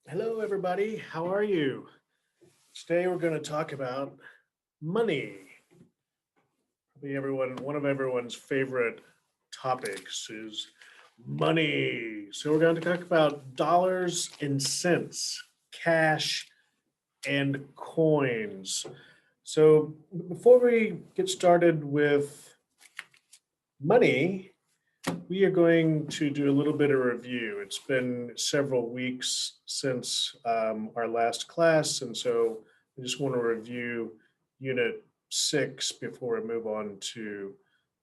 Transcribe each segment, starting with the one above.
Hello, everybody. How are you? Today we're going to talk about money. Probably one of everyone's favorite topics is money. So we're going to talk about dollars and cents, cash and coins. So before we get started with money, we are going to do a little bit of review. It's been several weeks since our last class, and so I just want to review Unit 6 before we move on to,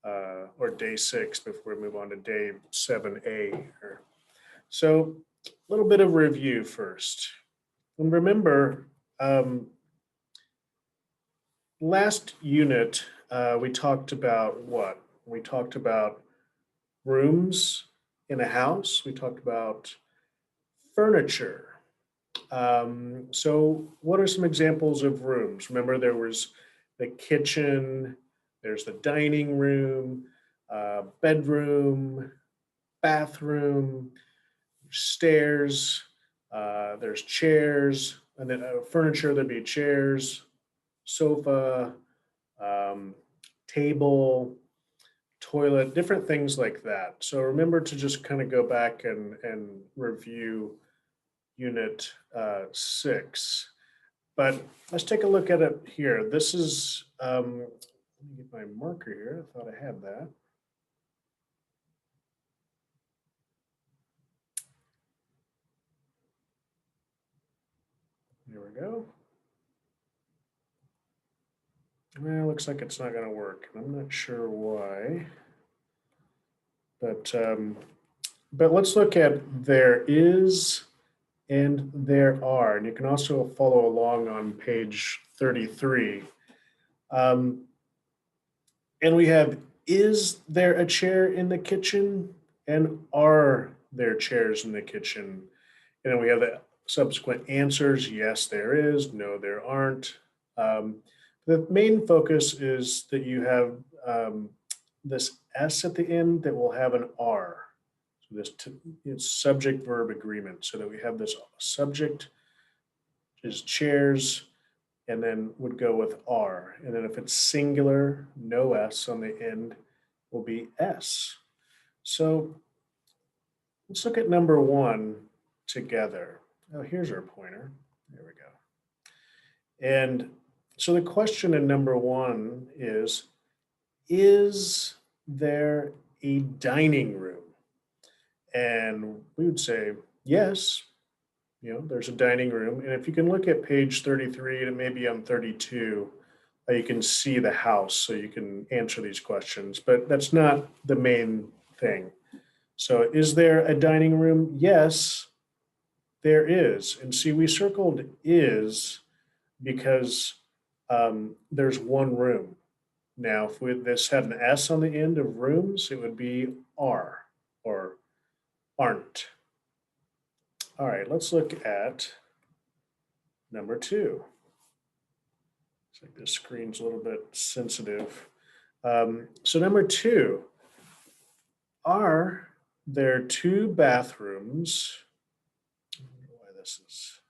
or Day 6 before we move on to Day 7A here. So, a little bit of review first. And remember, last unit, we talked about what? We talked about rooms in a house. We talked about furniture. So, what are some examples of rooms? Remember, there was the kitchen, there's the dining room, bedroom, bathroom, stairs, there's chairs, and then furniture, there'd be chairs, sofa, um, table, toilet, different things like that. So remember to just kind of go back and review Unit 6. But let's take a look at it here. This is, let me get my marker here. I thought I had that. There we go. Well, looks like it's not going to work. I'm not sure why. But let's look at there is and there are. And you can also follow along on page 33. Um, and we have, is there a chair in the kitchen? And are there chairs in the kitchen? And then we have the subsequent answers. Yes, there is. No, there aren't. Um, the main focus is that you have this S at the end that will have an R. So it's subject verb agreement. So that we have this subject is chairs, and then would go with R. And then if it's singular, no S on the end will be S. So let's look at number one together. Oh, here's our pointer. There we go. And so the question in number one is there a dining room? And we would say, yes, there's a dining room. And if you can look at page 33 and maybe on 32, you can see the house so you can answer these questions. But that's not the main thing. So, is there a dining room? Yes, there is. And see, we circled is because there's one room. Now, if this had an S on the end of rooms, it would be are or aren't. All right, let's look at number two. It's like this screen's a little bit sensitive. So number two, are there two bathrooms? I don't know why this is.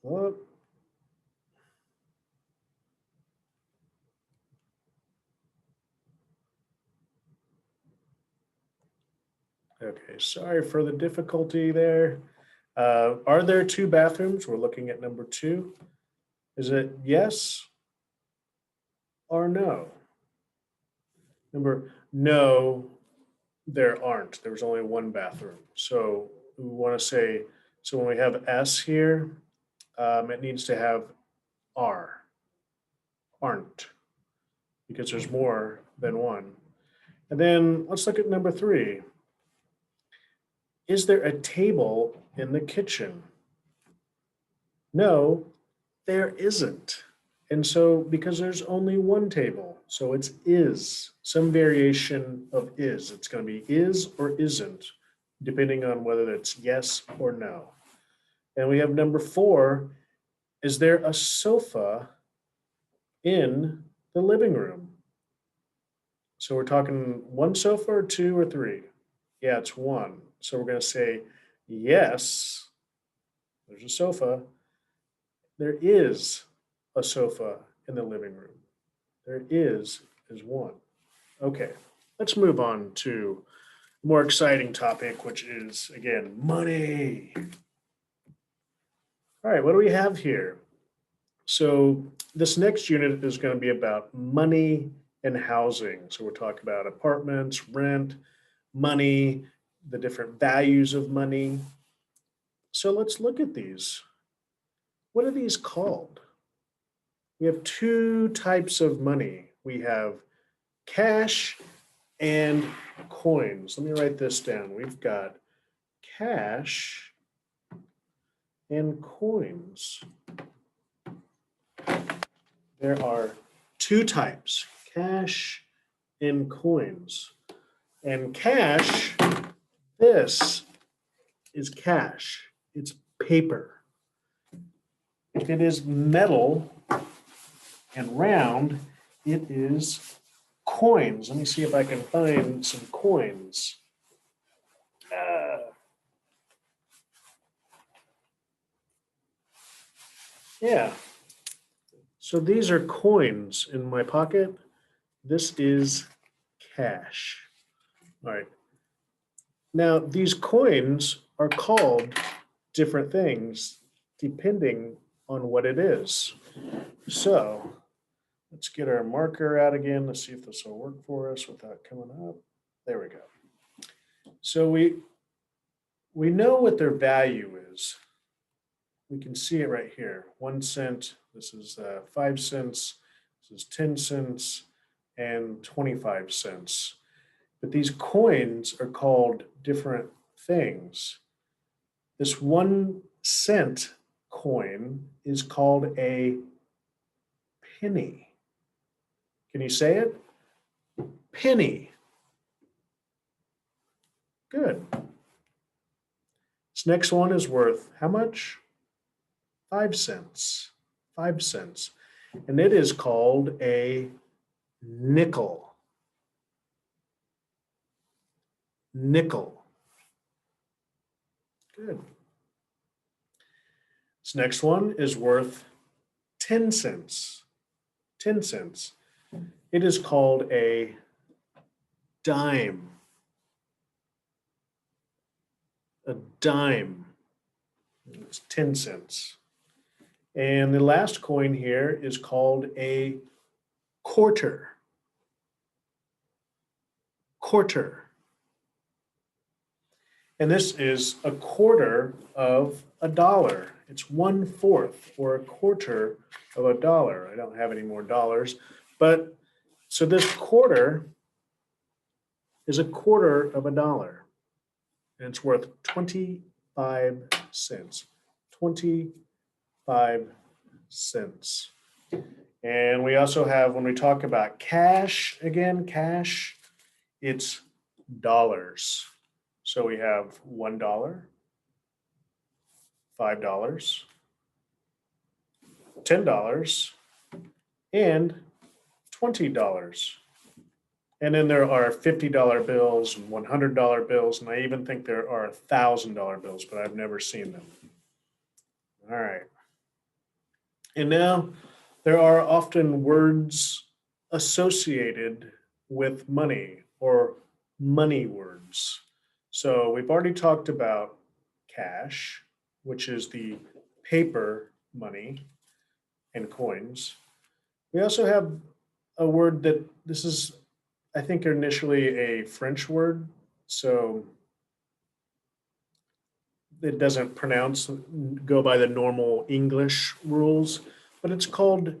Oh, okay, sorry for the difficulty there. Are there two bathrooms? We're looking at number two. Is it yes or no? Number, no, there aren't. There's only one bathroom. So we want to say, so when we have S here, it needs to have are, aren't, because there's more than one. And then let's look at number three. Is there a table in the kitchen? No, there isn't. And so, because there's only one table, so it's is, some variation of is. It's going to be is or isn't, depending on whether it's yes or no. And we have number four, is there a sofa in the living room? So we're talking one sofa or two or three? Yeah, it's one. So we're going to say Yes, there's a sofa. There is a sofa in the living room. There is one. Okay, let's move on to a more exciting topic, which is, again, money. All right, what do we have here? So, this next unit is going to be about money and housing. So, we're talking about apartments, rent, money, the different values of money. So, let's look at these. What are these called? We have two types of money. We have cash and coins. Let me write this down. We've got cash and coins. There are two types, cash and coins. And cash, this is cash. It's paper. If it is metal and round, it is coins. Let me see if I can find some coins. Yeah. So these are coins in my pocket. This is cash. All right. Now, these coins are called different things depending on what it is. So let's get our marker out again. Let's see if this will work for us without coming up. There we go. So we know what their value is. We can see it right here. 1 cent, this is 5 cents, this is 10 cents, and 25 cents. But these coins are called different things. This 1 cent coin is called a penny. Can you say it? Penny. Good. This next one is worth how much? 5 cents. 5 cents. And it is called a nickel. Nickel. Good. This next one is worth 10 cents. 10 cents. It is called a dime. A dime. It's 10 cents. And the last coin here is called a quarter. Quarter. And this is a quarter of a dollar. It's 1/4 or a quarter of a dollar. I don't have any more dollars, but so this quarter is a quarter of a dollar, and it's worth 25 cents. 25 cents. And we also have, when we talk about cash, again, cash, it's dollars. So we have $1, $5, $10, and $20. And then there are $50 bills and $100 bills, and I even think there are $1,000 bills, but I've never seen them. All right. And now there are often words associated with money or money words. So we've already talked about cash, which is the paper money and coins. We also have a word that this is, I think, initially a French word. So it doesn't go by the normal English rules, but it's called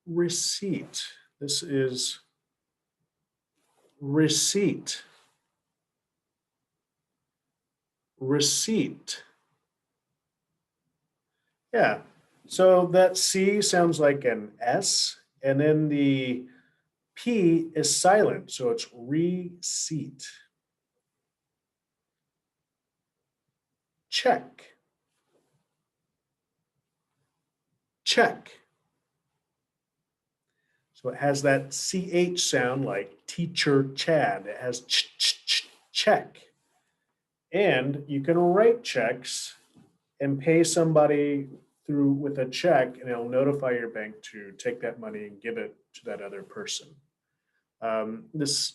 receipt. This is receipt. Receipt. Yeah. So that C sounds like an S, and then the P is silent, so it's receipt. Check. Check. So it has that CH sound like teacher Chad. It has check. And you can write checks and pay somebody through with a check, and it'll notify your bank to take that money and give it to that other person. This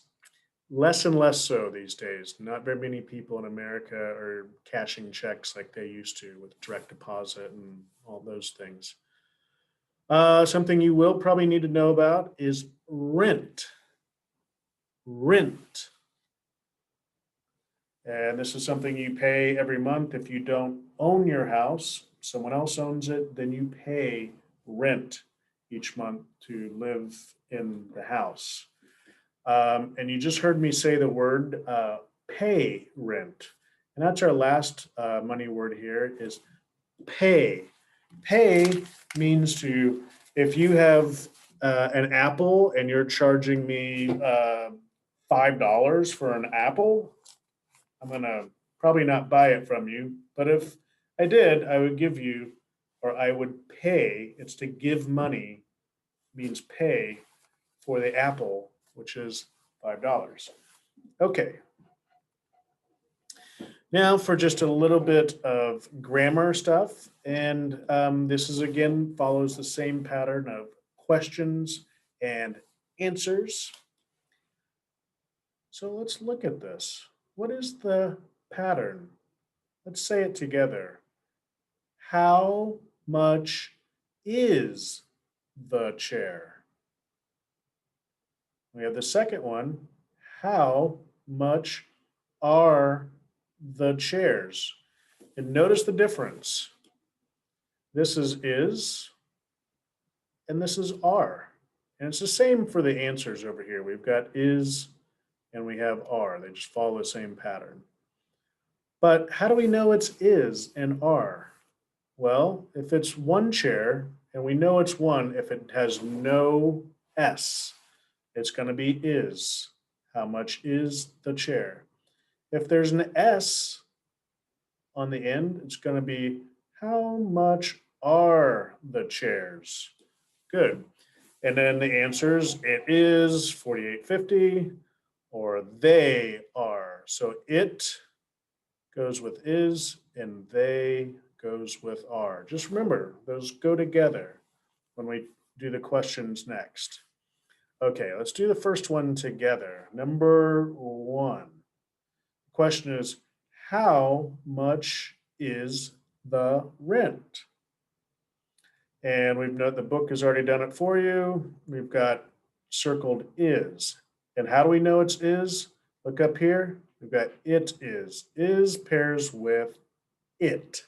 less and less so these days. Not very many people in America are cashing checks like they used to with direct deposit and all those things. Something you will probably need to know about is rent. Rent. And this is something you pay every month. If you don't own your house, someone else owns it, then you pay rent each month to live in the house. And you just heard me say the word pay rent. And that's our last money word here is pay. Pay means to, if you have an apple and you're charging me $5 for an apple, I'm gonna probably not buy it from you. But if I did, I would give you, or I would pay. It's to give money means pay for the apple, which is $5. Okay. Now for just a little bit of grammar stuff. And this is again follows the same pattern of questions and answers. So let's look at this. What is the pattern? Let's say it together. How much is the chair? We have the second one. How much are the chairs? And notice the difference. This is, and this is are. And it's the same for the answers over here. We've got is and we have are. They just follow the same pattern. But how do we know it's is and are? Well, if it's one chair, and we know it's one if it has no S, it's going to be is. How much is the chair? If there's an S on the end, it's going to be how much are the chairs? Good. And then the answers, it is 48.50 or they are. So it goes with is and they goes with are. Just remember, those go together when we do the questions next. Okay, let's do the first one together. Number one. The question is, how much is the rent? And we've noted the book has already done it for you. We've got circled is. And how do we know it's is? Look up here. We've got it is. Is pairs with it.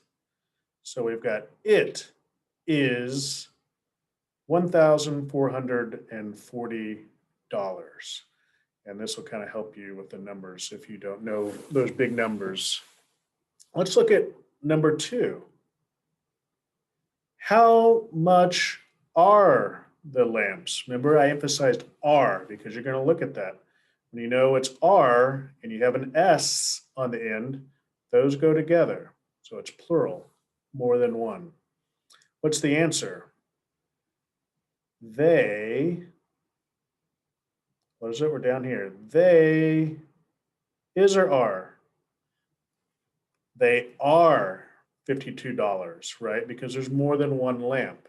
So we've got it is $1,440. And this will kind of help you with the numbers if you don't know those big numbers. Let's look at number two. How much are the lamps? Remember, I emphasized are because you're going to look at that. When you know it's are and you have an S on the end, those go together. So it's plural, more than one. What's the answer? They, what is it? We're down here. They, is or are? They are $52, right? Because there's more than one lamp.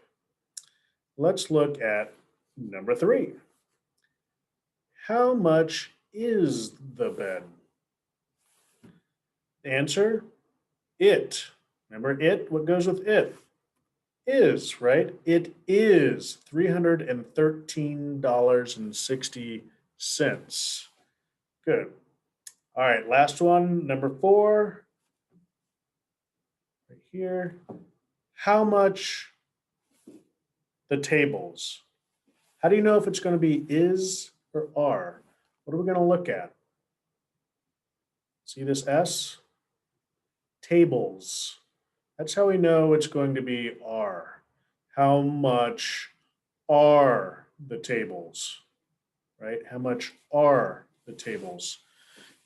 Let's look at number three. How much is the bed? Answer, it. Remember it? What goes with it? Is, right? It is $313.60. Good. All right, last one, number four. Right here. How much the tables? How do you know if it's going to be is or are? What are we going to look at? See this S? Tables. That's how we know it's going to be are. How much are the tables? Right? How much are the tables?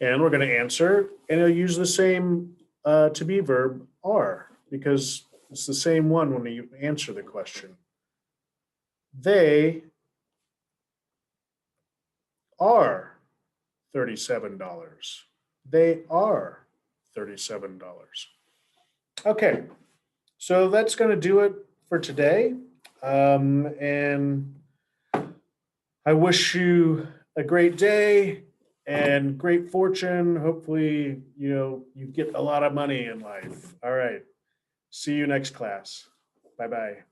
And we're going to answer, and it'll use the same to be verb are because it's the same one when you answer the question. They are $37. They are $37. Okay, so that's going to do it for today. And I wish you a great day and great fortune. Hopefully, you get a lot of money in life. All right. See you next class. Bye-bye.